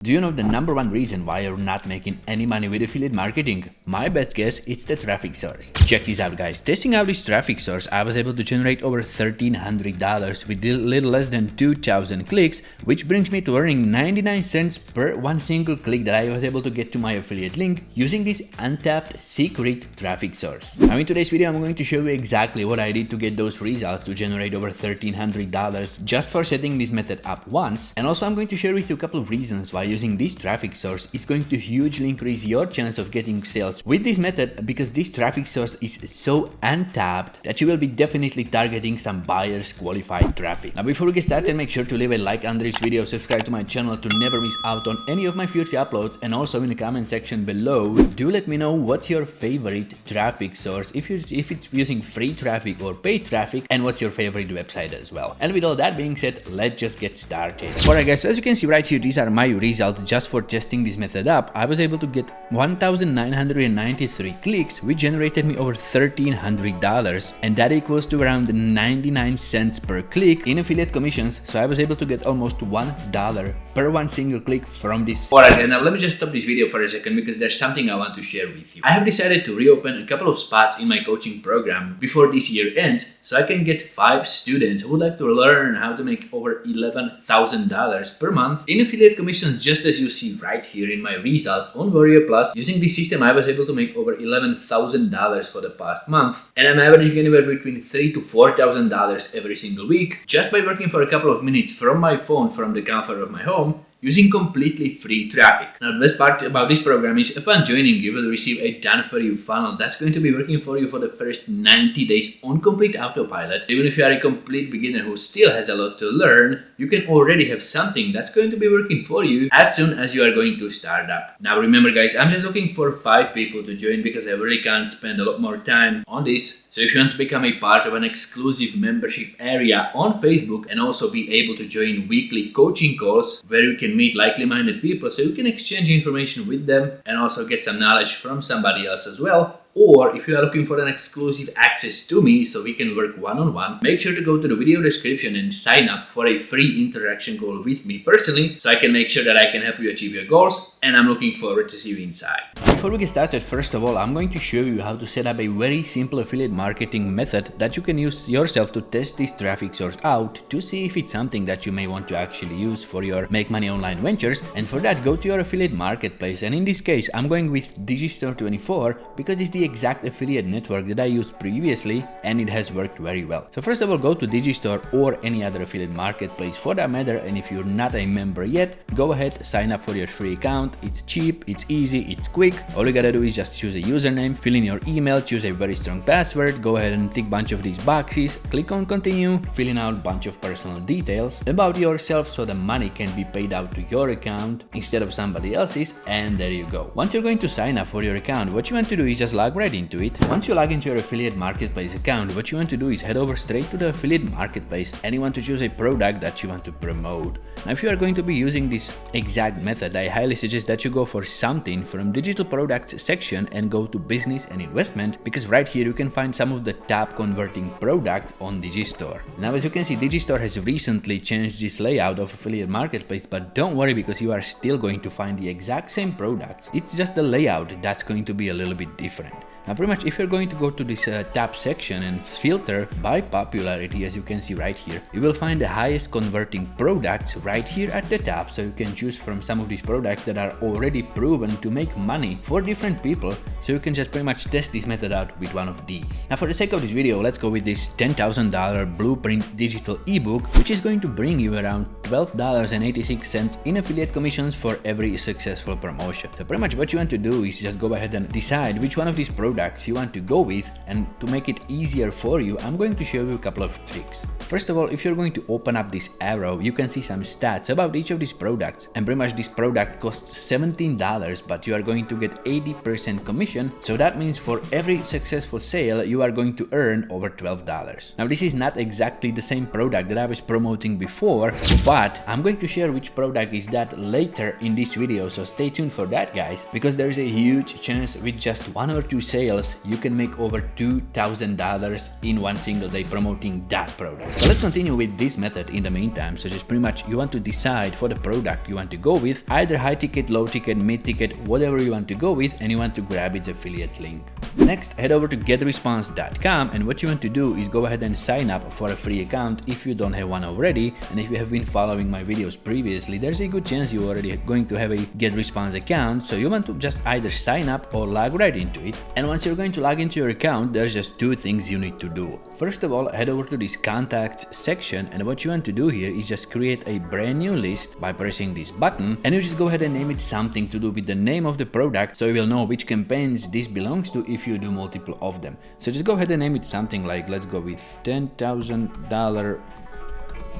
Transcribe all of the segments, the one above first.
Do you know the number one reason why you're not making any money with affiliate marketing? My best guess, it's the traffic source. Check this out, guys. Testing out this traffic source, I was able to generate over $1,300 with a little less than 2,000 clicks, which brings me to earning 99 cents per one single click that I was able to get to my affiliate link using this untapped secret traffic source. Now in today's video, I'm going to show you exactly what I did to get those results to generate over $1,300 just for setting this method up once. And also I'm going to share with you a couple of reasons why using this traffic source is going to hugely increase your chance of getting sales with this method, because this traffic source is so untapped that you will be definitely targeting some buyers qualified traffic. Now before we get started, make sure to leave a like under this video, subscribe to my channel to never miss out on any of my future uploads, and also in the comment section below do let me know what's your favorite traffic source, if it's using free traffic or paid traffic, and what's your favorite website as well. And with all that being said, let's just get started. Alright guys, so as you can see right here, these are my results just for testing this method up. I was able to get 1,993 clicks, which generated me over $1,300, and that equals to around 99 cents per click in affiliate commissions. So I was able to get almost $1 per one single click from this. Alright, now let me just stop this video for a second, because there's something I want to share with you. I have decided to reopen a couple of spots in my coaching program before this year ends, so I can get 5 students who would like to learn how to make over $11,000 per month in affiliate commissions, just as you see right here in my results on Warrior Plus. Using this system, I was able to make over $11,000 for the past month, and I'm averaging anywhere between $3,000 to $4,000 every single week just by working for a couple of minutes from my phone from the comfort of my home, using completely free traffic. Now the best part about this program is upon joining, you will receive a done-for-you funnel that's going to be working for you for the first 90 days on complete autopilot. Even if you are a complete beginner who still has a lot to learn, you can already have something that's going to be working for you as soon as you are going to start up. Now remember guys, I'm just looking for 5 people to join because I really can't spend a lot more time on this. So if you want to become a part of an exclusive membership area on Facebook and also be able to join weekly coaching calls where you can meet likely-minded people so you can exchange information with them and also get some knowledge from somebody else as well. Or if you are looking for an exclusive access to me so we can work one-on-one, make sure to go to the video description and sign up for a free interaction call with me personally, so I can make sure that I can help you achieve your goals, and I'm looking forward to see you inside. Before we get started, first of all, I'm going to show you how to set up a very simple affiliate marketing method that you can use yourself to test this traffic source out to see if it's something that you may want to actually use for your make money online ventures. And for that, go to your affiliate marketplace, and in this case I'm going with Digistore24 because it's the exact affiliate network that I used previously and it has worked very well. So first of all, go to Digistore or any other affiliate marketplace for that matter, and if you're not a member yet, go ahead, sign up for your free account. It's cheap, it's easy, it's quick. All you gotta do is just choose a username, fill in your email, choose a very strong password, go ahead and tick a bunch of these boxes, click on continue, fill in out a bunch of personal details about yourself so the money can be paid out to your account instead of somebody else's, and there you go. Once you're going to sign up for your account, what you want to do is just log right into it. Once you log into your affiliate marketplace account, what you want to do is head over straight to the affiliate marketplace and you want to choose a product that you want to promote. Now if you are going to be using this exact method, I highly suggest that you go for something from digital products section and go to business and investment, because right here you can find some of the top converting products on Digistore. Now as you can see, Digistore has recently changed this layout of affiliate marketplace, but don't worry because you are still going to find the exact same products. It's just the layout that's going to be a little bit different. Now pretty much if you're going to go to this tab section and filter by popularity, as you can see right here, you will find the highest converting products right here at the top, so you can choose from some of these products that are already proven to make money for different people, so you can just pretty much test this method out with one of these. Now for the sake of this video, let's go with this $10,000 blueprint digital ebook, which is going to bring you around $12.86 in affiliate commissions for every successful promotion. So pretty much what you want to do is just go ahead and decide which one of these products you want to go with, and to make it easier for you, I'm going to show you a couple of tricks. First of all, if you're going to open up this arrow, you can see some stats about each of these products, and pretty much this product costs $17, but you are going to get 80% commission, so that means for every successful sale you are going to earn over $12. Now this is not exactly the same product that I was promoting before, but But I'm going to share which product is that later in this video, so stay tuned for that, guys, because there is a huge chance with just 1 or 2 sales you can make over $2,000 in one single day promoting that product. So let's continue with this method in the meantime. So just pretty much you want to decide for the product you want to go with, either high ticket, low ticket, mid ticket, whatever you want to go with, and you want to grab its affiliate link. Next, head over to getresponse.com, and what you want to do is go ahead and sign up for a free account if you don't have one already. And if you have been following my videos previously, there's a good chance you're already going to have a GetResponse account, so you want to just either sign up or log right into it. And once you're going to log into your account, there's just 2 things you need to do. First of all, head over to this contacts section, and what you want to do here is just create a brand new list by pressing this button, and you just go ahead and name it something to do with the name of the product, so you will know which campaigns this belongs to if you do multiple of them. So just go ahead and name it something like, let's go with $10,000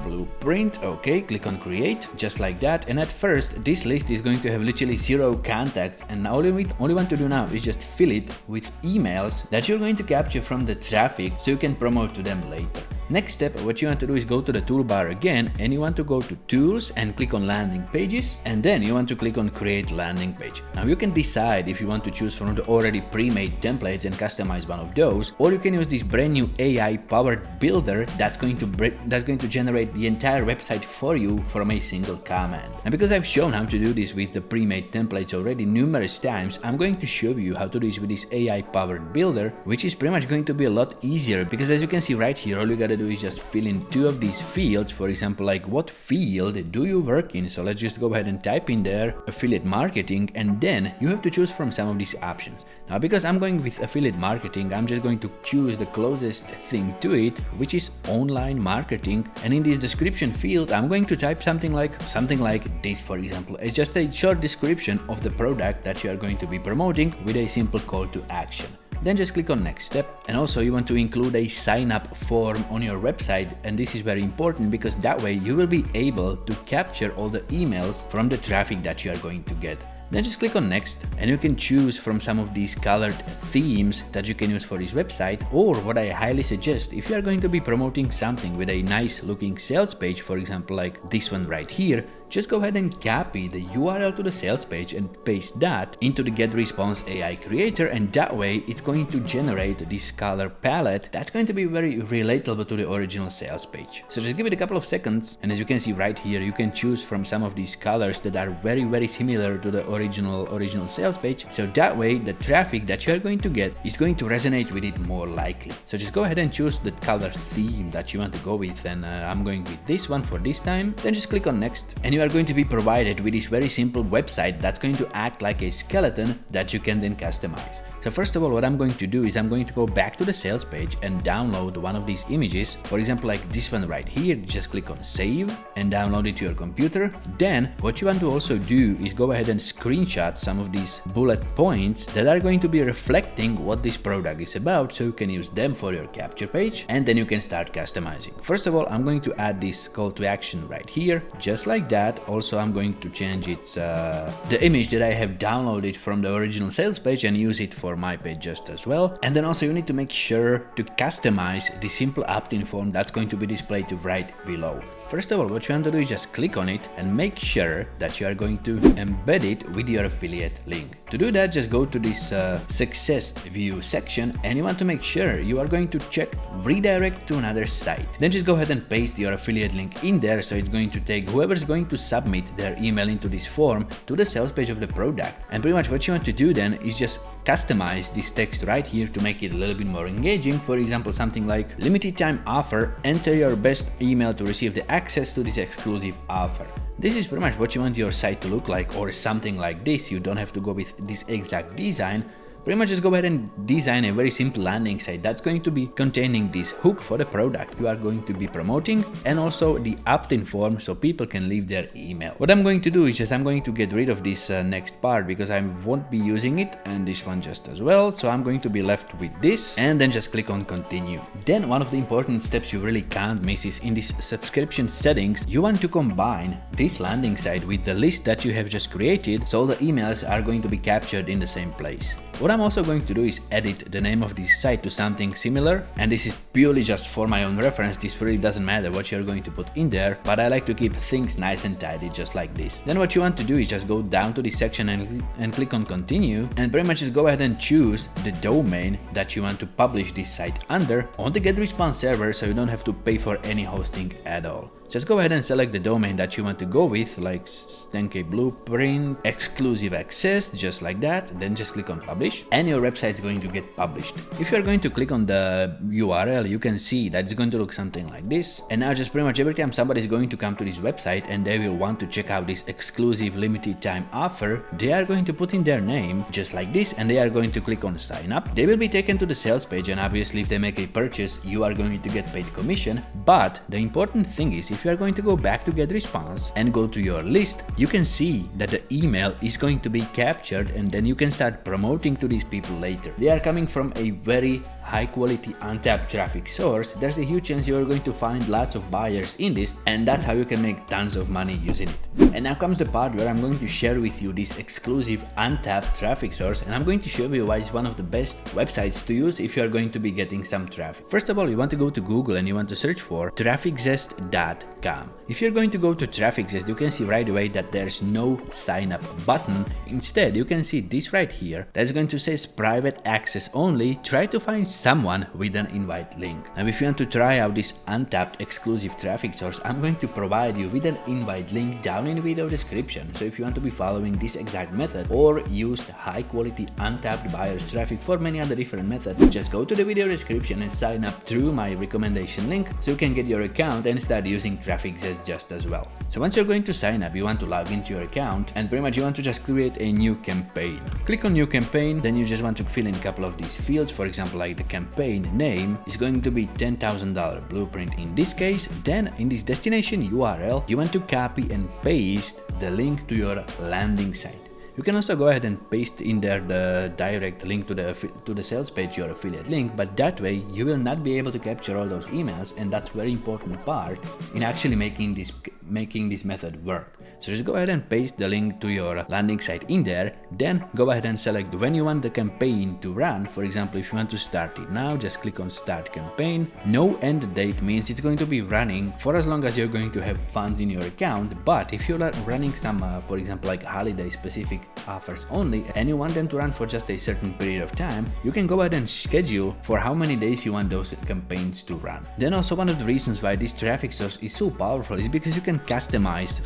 blueprint. Okay, click on create, just like that. And at first this list is going to have literally 0 contacts, and all you want to do now is just fill it with emails that you're going to capture from the traffic so you can promote to them later. Next step, what you want to do is go to the toolbar again, and you want to go to tools and click on landing pages, and then you want to click on create landing page. Now you can decide if you want to choose from the already pre-made templates and customize one of those, or you can use this brand new AI powered builder that's going to generate the entire website for you from a single command. And because I've shown how to do this with the pre-made templates already numerous times, I'm going to show you how to do this with this AI powered builder, which is pretty much going to be a lot easier, because as you can see right here, all you gotta do is just fill in 2 of these fields. For example, like what field do you work in? So let's just go ahead and type in there affiliate marketing, and then you have to choose from some of these options. Now because I'm going with affiliate marketing, I'm just going to choose the closest thing to it, which is online marketing, and in this description field I'm going to type something like this. For example, it's just a short description of the product that you are going to be promoting with a simple call to action. Then just click on next step, and also you want to include a sign up form on your website, and this is very important because that way you will be able to capture all the emails from the traffic that you are going to get. Then just click on next, and you can choose from some of these colored themes that you can use for this website, or what I highly suggest, if you are going to be promoting something with a nice looking sales page, for example like this one right here, just go ahead and copy the URL to the sales page and paste that into the GetResponse AI creator, and that way it's going to generate this color palette that's going to be very relatable to the original sales page. So just give it a couple of seconds, and as you can see right here, you can choose from some of these colors that are very similar to the original sales page, so that way the traffic that you are going to get is going to resonate with it more likely. So just go ahead and choose the color theme that you want to go with, and I'm going with this one for this time. Then just click on next, and you are going to be provided with this very simple website that's going to act like a skeleton that you can then customize. So first of all, what I'm going to do is I'm going to go back to the sales page and download one of these images. For example, like this one right here, just click on save and download it to your computer. Then what you want to also do is go ahead and screenshot some of these bullet points that are going to be reflecting what this product is about, so you can use them for your capture page, and then you can start customizing. First of all, I'm going to add this call to action right here, just like that. Also, I'm going to change its the image that I have downloaded from the original sales page and use it for my page just as well. And then also you need to make sure to customize the simple opt-in form that's going to be displayed right below. First of all, what you want to do is just click on it and make sure that you are going to embed it with your affiliate link. To do that, just go to this success view section, and you want to make sure you are going to check redirect to another site. Then just go ahead and paste your affiliate link in there, so it's going to take whoever's going to submit their email into this form to the sales page of the product. And pretty much what you want to do then is just customize this text right here to make it a little bit more engaging. For example, something like limited time offer, enter your best email to receive the access to this exclusive offer. This is pretty much what you want your site to look like, or something like this. You don't have to go with this exact design. Pretty much just go ahead and design a very simple landing site that's going to be containing this hook for the product you are going to be promoting, and also the opt-in form so people can leave their email. What I'm going to do is just I'm going to get rid of this next part because I won't be using it, and this one just as well. So I'm going to be left with this, and then just click on continue. Then one of the important steps you really can't miss is in this subscription settings, you want to combine this landing site with the list that you have just created, so the emails are going to be captured in the same place. What What I'm also going to do is edit the name of this site to something similar, and this is purely just for my own reference. This really doesn't matter what you're going to put in there, but I like to keep things nice and tidy just like this. Then what you want to do is just go down to this section and click on continue, and pretty much just go ahead and choose the domain that you want to publish this site under on the GetResponse server, so you don't have to pay for any hosting at all. Just go ahead and select the domain that you want to go with, like 10K Blueprint, exclusive access, just like that. Then just click on publish and your website is going to get published. If you are going to click on the URL, you can see that it's going to look something like this. And now just pretty much every time somebody is going to come to this website and they will want to check out this exclusive limited time offer, they are going to put in their name just like this, and they are going to click on sign up. They will be taken to the sales page, and obviously if they make a purchase, you are going to get paid commission. But the important thing is, if you are going to go back to GetResponse and go to your list, you can see that the email is going to be captured, and then you can start promoting to these people later. They are coming from a very high quality untapped traffic source. There's a huge chance you are going to find lots of buyers in this, and that's how you can make tons of money using it. And now comes the part where I'm going to share with you this exclusive untapped traffic source, and I'm going to show you why it's one of the best websites to use if you are going to be getting some traffic. First of all, you want to go to Google and you want to search for trafficzest.com. If you're going to go to TrafficZest, you can see right away that there's no sign up button. Instead, you can see this right here that's going to say private access only. Try to find someone with an invite link. Now if you want to try out this untapped exclusive traffic source, I'm going to provide you with an invite link down in the video description. So if you want to be following this exact method or use high quality untapped buyers traffic for many other different methods, just go to the video description and sign up through my recommendation link so you can get your account and start using TrafficZest just as well. So once you're going to sign up, you want to log into your account and pretty much you want to just create a new campaign. Click on new campaign, then you just want to fill in a couple of these fields. For example, like the campaign name is going to be $10,000 blueprint in this case. Then in this destination URL, you want to copy and paste the link to your landing site. You can also go ahead and paste in there the direct link to the sales page, your affiliate link, but that way you will not be able to capture all those emails, and that's very important part in actually making this method work. So just go ahead and paste the link to your landing site in there, then go ahead and select when you want the campaign to run. For example, if you want to start it now, just click on start campaign. No end date means it's going to be running for as long as you're going to have funds in your account. But if you're running some, for example, like holiday specific offers only, and you want them to run for just a certain period of time, you can go ahead and schedule for how many days you want those campaigns to run. Then also one of the reasons why this traffic source is so powerful is because you can customize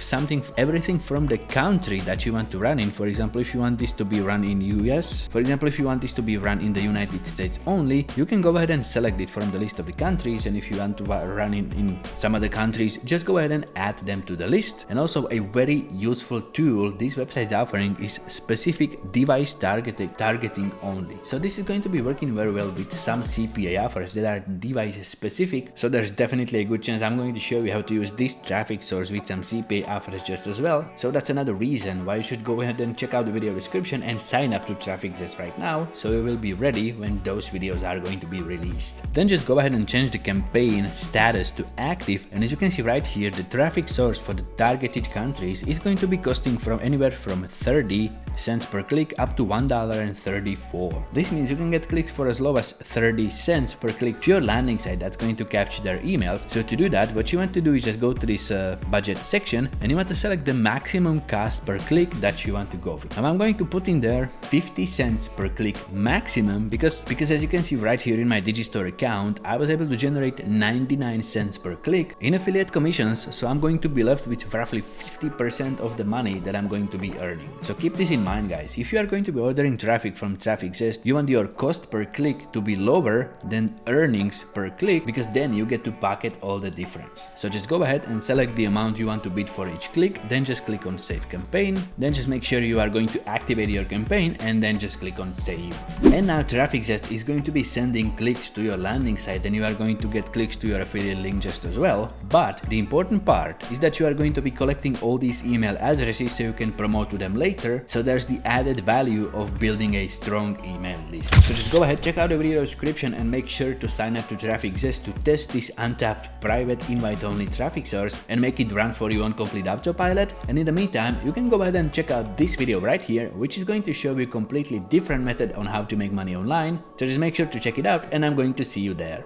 everything from the country that you want to run in. For example, if you want this to be run in US, for example, if you want this to be run in the United States only, you can go ahead and select it from the list of the countries. And if you want to run in some other countries, just go ahead and add them to the list. And also a very useful tool this website is offering is specific device targeting only. So this is going to be working very well with some CPA offers that are device specific. So there's definitely a good chance I'm going to show you how to use this traffic source with some CPA offers just as well. So that's another reason why you should go ahead and check out the video description and sign up to TrafficZest right now, so you will be ready when those videos are going to be released. Then just go ahead and change the campaign status to active, and as you can see right here, the traffic source for the targeted countries is going to be costing from anywhere from 30 cents per click up to $1.34. This means you can get clicks for as low as 30 cents per click to your landing site that's going to capture their emails. So to do that, what you want to do is just go to this budget section, and you want to select the maximum cost per click that you want to go with. And I'm going to put in there 50 cents per click maximum because as you can see right here in my Digistore account, I was able to generate 99 cents per click in affiliate commissions. So I'm going to be left with roughly 50% of the money that I'm going to be earning. So keep this in mind, guys. If you are going to be ordering traffic from TrafficZest, you want your cost per click to be lower than earnings per click, because then you get to pocket all the difference. So just go ahead and select the amount you want to bid for each click, then just click on save campaign, then just make sure you are going to activate your campaign, and then just click on save. And now TrafficZest is going to be sending clicks to your landing site, and you are going to get clicks to your affiliate link just as well. But the important part is that you are going to be collecting all these email addresses so you can promote to them later. So there's the added value of building a strong email list. So just go ahead, check out the video description, and make sure to sign up to TrafficZest to test this untapped private invite only traffic source and make it run for you on complete autopilot. Copilot, and in the meantime, you can go ahead and check out this video right here, which is going to show you a completely different method on how to make money online. So just make sure to check it out, and I'm going to see you there.